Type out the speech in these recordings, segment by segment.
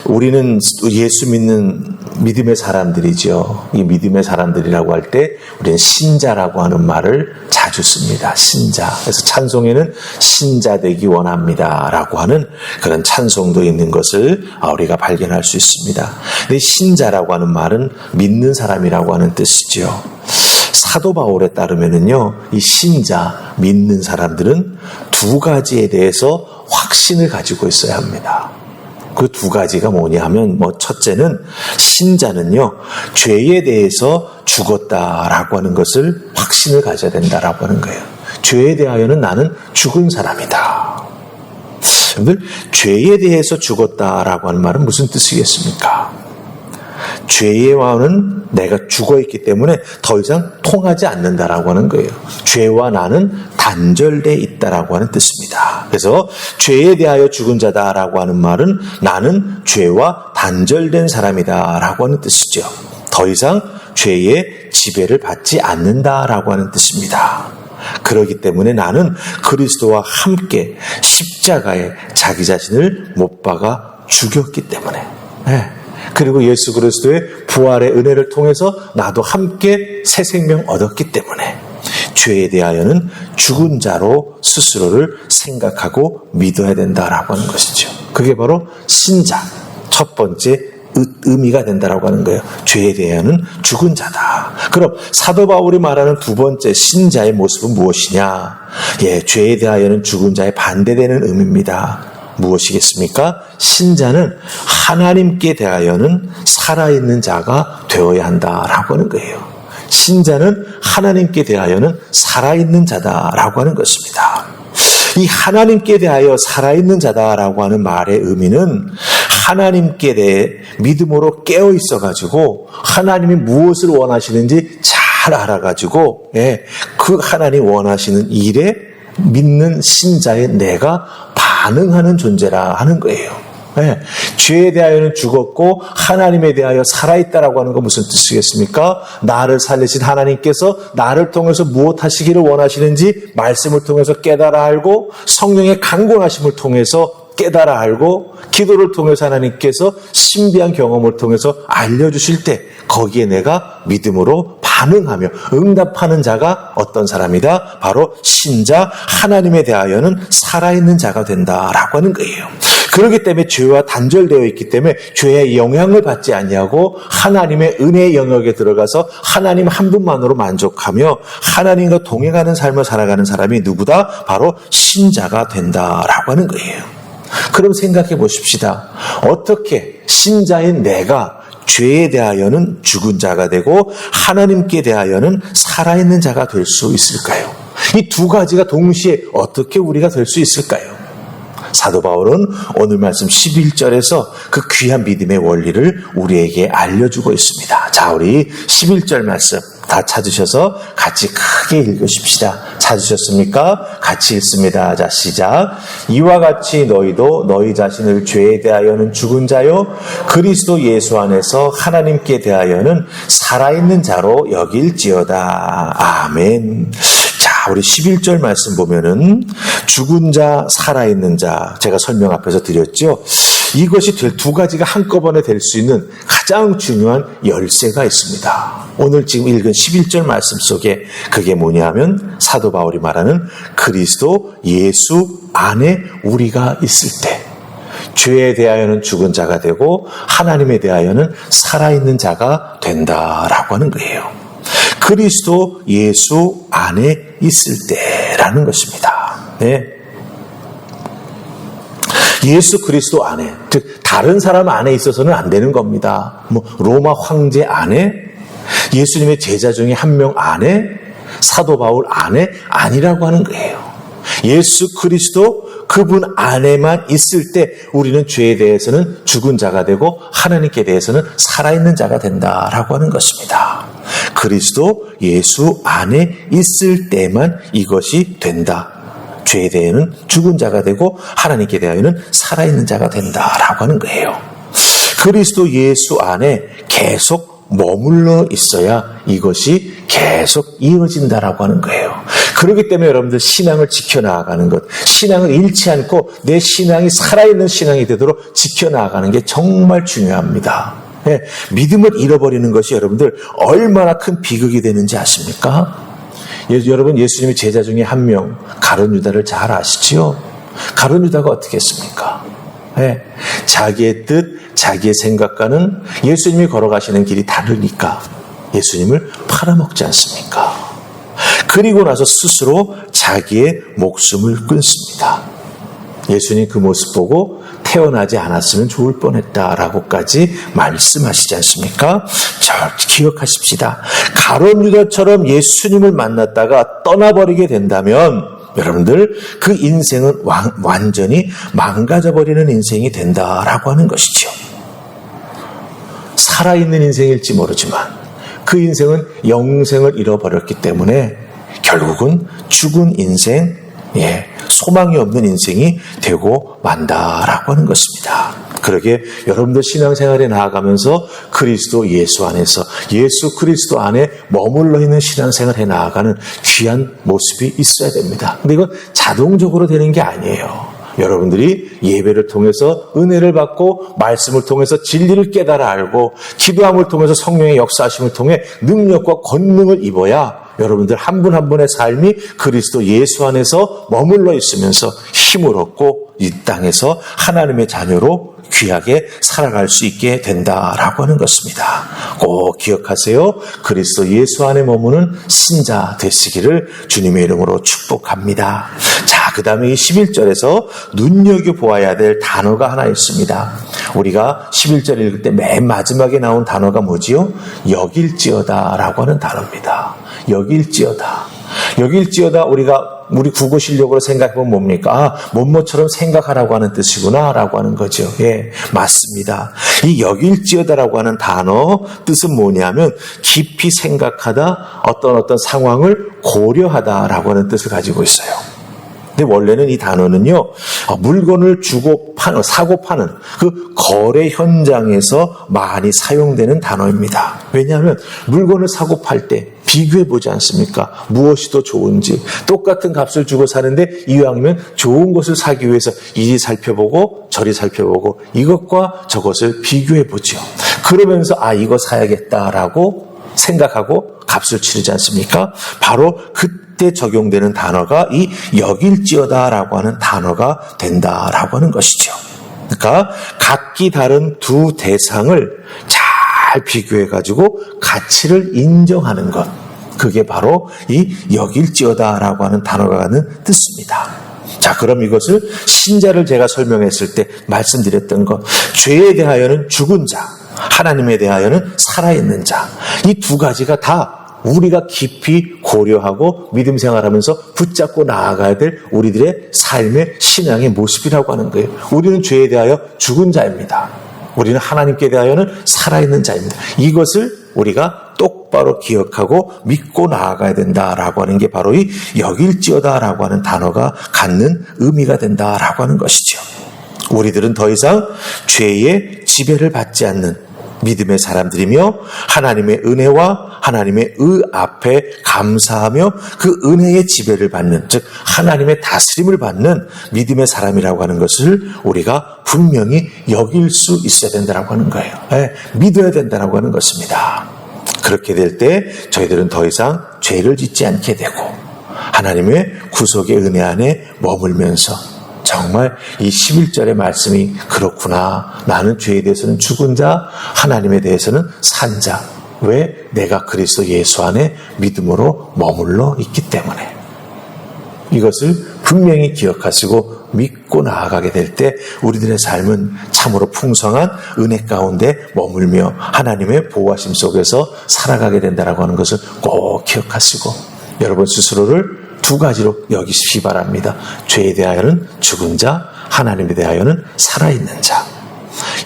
우리는 예수 믿는 믿음의 사람들이죠. 이 믿음의 사람들이라고 할 때 우리는 신자라고 하는 말을 자주 씁니다. 신자. 그래서 찬송에는 신자 되기 원합니다 라고 하는 그런 찬송도 있는 것을 우리가 발견할 수 있습니다. 근데 신자라고 하는 말은 믿는 사람이라고 하는 뜻이죠. 사도 바울에 따르면은요, 이 신자, 믿는 사람들은 두 가지에 대해서 확신을 가지고 있어야 합니다. 그 두 가지가 뭐냐 하면, 첫째는 신자는요, 죄에 대해서 죽었다라고 하는 것을 확신을 가져야 된다라고 하는 거예요. 죄에 대하여는 나는 죽은 사람이다. 여러분들, 죄에 대해서 죽었다라고 하는 말은 무슨 뜻이겠습니까? 죄와는 내가 죽어있기 때문에 더 이상 통하지 않는다라고 하는 거예요. 죄와 나는 단절되어 있다라고 하는 뜻입니다. 그래서 죄에 대하여 죽은 자다라고 하는 말은 나는 죄와 단절된 사람이다라고 하는 뜻이죠. 더 이상 죄의 지배를 받지 않는다라고 하는 뜻입니다. 그렇기 때문에 나는 그리스도와 함께 십자가에 자기 자신을 못 박아 죽였기 때문에, 그리고 예수 그리스도의 부활의 은혜를 통해서 나도 함께 새 생명 얻었기 때문에 죄에 대하여는 죽은 자로 스스로를 생각하고 믿어야 된다라고 하는 것이죠. 그게 바로 신자, 첫 번째 의미가 된다라고 하는 거예요. 죄에 대하여는 죽은 자다. 그럼 사도 바울이 말하는 두 번째 신자의 모습은 무엇이냐? 죄에 대하여는 죽은 자에 반대되는 의미입니다. 무엇이겠습니까? 신자는 하나님께 대하여는 살아있는 자가 되어야 한다라고 하는 거예요. 신자는 하나님께 대하여는 살아있는 자다라고 하는 것입니다. 이 하나님께 대하여 살아있는 자다라고 하는 말의 의미는 하나님께 대해 믿음으로 깨어 있어가지고 하나님이 무엇을 원하시는지 잘 알아가지고 그 하나님 원하시는 일에 믿는 신자의 내가 반응하는 존재라 하는 거예요. 죄에 대하여는 죽었고 하나님에 대하여 살아있다라고 하는 건 무슨 뜻이겠습니까? 나를 살리신 하나님께서 나를 통해서 무엇 하시기를 원하시는지 말씀을 통해서 깨달아 알고 성령의 강권하심을 통해서 깨달아 알고 기도를 통해서 하나님께서 신비한 경험을 통해서 알려주실 때 거기에 내가 믿음으로 반응하며 응답하는 자가 어떤 사람이다? 바로 신자, 하나님에 대하여는 살아있는 자가 된다라고 하는 거예요. 그렇기 때문에 죄와 단절되어 있기 때문에 죄의 영향을 받지 아니하고 하나님의 은혜의 영역에 들어가서 하나님 한 분만으로 만족하며 하나님과 동행하는 삶을 살아가는 사람이 누구다? 바로 신자가 된다라고 하는 거예요. 그럼 생각해 보십시다. 어떻게 신자인 내가 죄에 대하여는 죽은 자가 되고 하나님께 대하여는 살아있는 자가 될 수 있을까요? 이 두 가지가 동시에 어떻게 우리가 될 수 있을까요? 사도 바울은 오늘 말씀 11절에서 그 귀한 믿음의 원리를 우리에게 알려주고 있습니다. 자, 우리 11절 말씀 다 찾으셔서 같이 크게 읽으십시다. 찾으셨습니까? 같이 읽습니다. 자, 시작. 이와 같이 너희도 너희 자신을 죄에 대하여는 죽은 자요 그리스도 예수 안에서 하나님께 대하여는 살아있는 자로 여길지어다. 아멘. 자, 우리 11절 말씀 보면은 죽은 자, 살아있는 자, 제가 설명 앞에서 드렸죠. 이것이 두 가지가 한꺼번에 될 수 있는 가장 중요한 열쇠가 있습니다. 오늘 지금 읽은 11절 말씀 속에 그게 뭐냐 하면 사도 바울이 말하는 그리스도 예수 안에 우리가 있을 때 죄에 대하여는 죽은 자가 되고 하나님에 대하여는 살아있는 자가 된다라고 하는 거예요. 그리스도 예수 안에 있을 때라는 것입니다. 예수 그리스도 안에, 즉 다른 사람 안에 있어서는 안 되는 겁니다. 로마 황제 안에, 예수님의 제자 중에 한 명 안에, 사도 바울 안에 아니라고 하는 거예요. 예수 그리스도 그분 안에만 있을 때 우리는 죄에 대해서는 죽은 자가 되고 하나님께 대해서는 살아있는 자가 된다라고 하는 것입니다. 그리스도 예수 안에 있을 때만 이것이 된다. 죄에 대해서는 죽은 자가 되고 하나님께 대하여는 살아있는 자가 된다라고 하는 거예요. 그리스도 예수 안에 계속 머물러 있어야 이것이 계속 이어진다라고 하는 거예요. 그렇기 때문에 여러분들 신앙을 지켜나가는 것, 신앙을 잃지 않고 내 신앙이 살아있는 신앙이 되도록 지켜나가는 게 정말 중요합니다. 네, 믿음을 잃어버리는 것이 여러분들 얼마나 큰 비극이 되는지 아십니까? 여러분, 예수님의 제자 중에 한 명, 가룟 유다를 잘 아시지요? 가룟 유다가 어떻게 했습니까? 네, 자기의 뜻, 자기의 생각과는 예수님이 걸어가시는 길이 다르니까 예수님을 팔아먹지 않습니까? 그리고 나서 스스로 자기의 목숨을 끊습니다. 예수님 그 모습 보고 태어나지 않았으면 좋을 뻔했다라고까지 말씀하시지 않습니까? 잘 기억하십시다. 가룟 유다처럼 예수님을 만났다가 떠나버리게 된다면 여러분들 그 인생은 완전히 망가져버리는 인생이 된다라고 하는 것이죠. 살아있는 인생일지 모르지만 그 인생은 영생을 잃어버렸기 때문에 결국은 죽은 인생, 소망이 없는 인생이 되고 만다라고 하는 것입니다. 그러게 여러분들 신앙생활에 나아가면서 그리스도 예수 안에서 예수 그리스도 안에 머물러 있는 신앙생활에 나아가는 귀한 모습이 있어야 됩니다. 근데 이건 자동적으로 되는 게 아니에요. 여러분들이 예배를 통해서 은혜를 받고 말씀을 통해서 진리를 깨달아 알고 기도함을 통해서 성령의 역사하심을 통해 능력과 권능을 입어야 여러분들 한 분 한 분의 삶이 그리스도 예수 안에서 머물러 있으면서 힘을 얻고 이 땅에서 하나님의 자녀로 귀하게 살아갈 수 있게 된다라고 하는 것입니다. 꼭 기억하세요. 그리스도 예수 안에 머무는 신자 되시기를 주님의 이름으로 축복합니다. 자, 그 다음에 이 11절에서 눈여겨보아야 될 단어가 하나 있습니다. 우리가 11절 읽을 때 맨 마지막에 나온 단어가 뭐지요? 여길지어다라고 하는 단어입니다. 여길지어다. 여길지어다 우리 국어 실력으로 생각해보면 뭡니까? 뭐뭐처럼 생각하라고 하는 뜻이구나 라고 하는 거죠. 예, 맞습니다. 이 여길지어다라고 하는 단어 뜻은 뭐냐면 깊이 생각하다, 어떤 상황을 고려하다라고 하는 뜻을 가지고 있어요. 근데 원래는 이 단어는요, 물건을 사고 파는 그 거래 현장에서 많이 사용되는 단어입니다. 왜냐하면 물건을 사고 팔 때 비교해 보지 않습니까? 무엇이 더 좋은지. 똑같은 값을 주고 사는데 이왕이면 좋은 것을 사기 위해서 이리 살펴보고 저리 살펴보고 이것과 저것을 비교해 보죠. 그러면서 이거 사야겠다라고 생각하고 값을 치르지 않습니까? 바로 그때 적용되는 단어가 이 여길지어다라고 하는 단어가 된다라고 하는 것이죠. 그러니까 각기 다른 두 대상을 잘 비교해가지고 가치를 인정하는 것. 그게 바로 이 여길지어다라고 하는 단어가 가는 뜻입니다. 자, 그럼 이것을 신자를 제가 설명했을 때 말씀드렸던 것. 죄에 대하여는 죽은 자, 하나님에 대하여는 살아있는 자. 이 두 가지가 다 우리가 깊이 고려하고 믿음 생활하면서 붙잡고 나아가야 될 우리들의 삶의 신앙의 모습이라고 하는 거예요. 우리는 죄에 대하여 죽은 자입니다. 우리는 하나님께 대하여는 살아있는 자입니다. 이것을 우리가 똑바로 기억하고 믿고 나아가야 된다라고 하는 게 바로 이 여길지어다라고 하는 단어가 갖는 의미가 된다라고 하는 것이죠. 우리들은 더 이상 죄의 지배를 받지 않는 믿음의 사람들이며 하나님의 은혜와 하나님의 의 앞에 감사하며 그 은혜의 지배를 받는, 즉 하나님의 다스림을 받는 믿음의 사람이라고 하는 것을 우리가 분명히 여길 수 있어야 된다고 하는 거예요. 믿어야 된다고 하는 것입니다. 그렇게 될 때 저희들은 더 이상 죄를 짓지 않게 되고 하나님의 구속의 은혜 안에 머물면서 정말 이 11절의 말씀이 그렇구나. 나는 죄에 대해서는 죽은 자, 하나님에 대해서는 산 자. 왜? 내가 그리스도 예수 안에 믿음으로 머물러 있기 때문에. 이것을 분명히 기억하시고 믿고 나아가게 될 때 우리들의 삶은 참으로 풍성한 은혜 가운데 머물며 하나님의 보호하심 속에서 살아가게 된다고 하는 것을 꼭 기억하시고 여러분 스스로를 두 가지로 여기시기 바랍니다. 죄에 대하여는 죽은 자, 하나님에 대하여는 살아있는 자.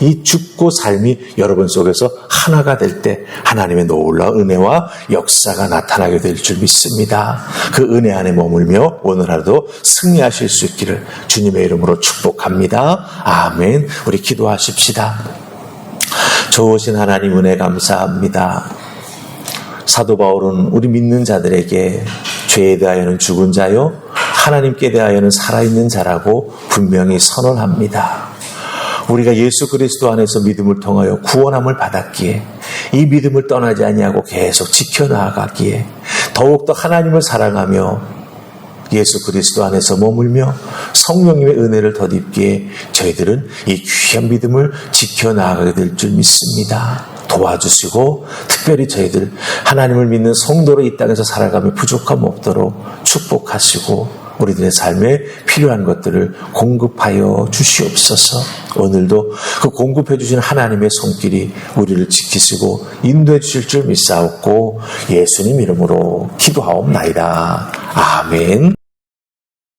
이 죽고 삶이 여러분 속에서 하나가 될 때 하나님의 놀라운 은혜와 역사가 나타나게 될 줄 믿습니다. 그 은혜 안에 머물며 오늘 하루도 승리하실 수 있기를 주님의 이름으로 축복합니다. 아멘. 우리 기도하십시다. 좋으신 하나님 은혜 감사합니다. 사도 바울은 우리 믿는 자들에게 죄에 대하여는 죽은 자요 하나님께 대하여는 살아있는 자라고 분명히 선언합니다. 우리가 예수 그리스도 안에서 믿음을 통하여 구원함을 받았기에 이 믿음을 떠나지 아니하고 계속 지켜나가기에 더욱더 하나님을 사랑하며 예수 그리스도 안에서 머물며 성령님의 은혜를 덧입기에 저희들은 이 귀한 믿음을 지켜나가게 될 줄 믿습니다. 도와주시고 특별히 저희들 하나님을 믿는 성도로 이 땅에서 살아가며 부족함 없도록 축복하시고 우리들의 삶에 필요한 것들을 공급하여 주시옵소서. 오늘도 그 공급해 주신 하나님의 손길이 우리를 지키시고 인도해 주실 줄 믿사옵고 예수님 이름으로 기도하옵나이다. 아멘.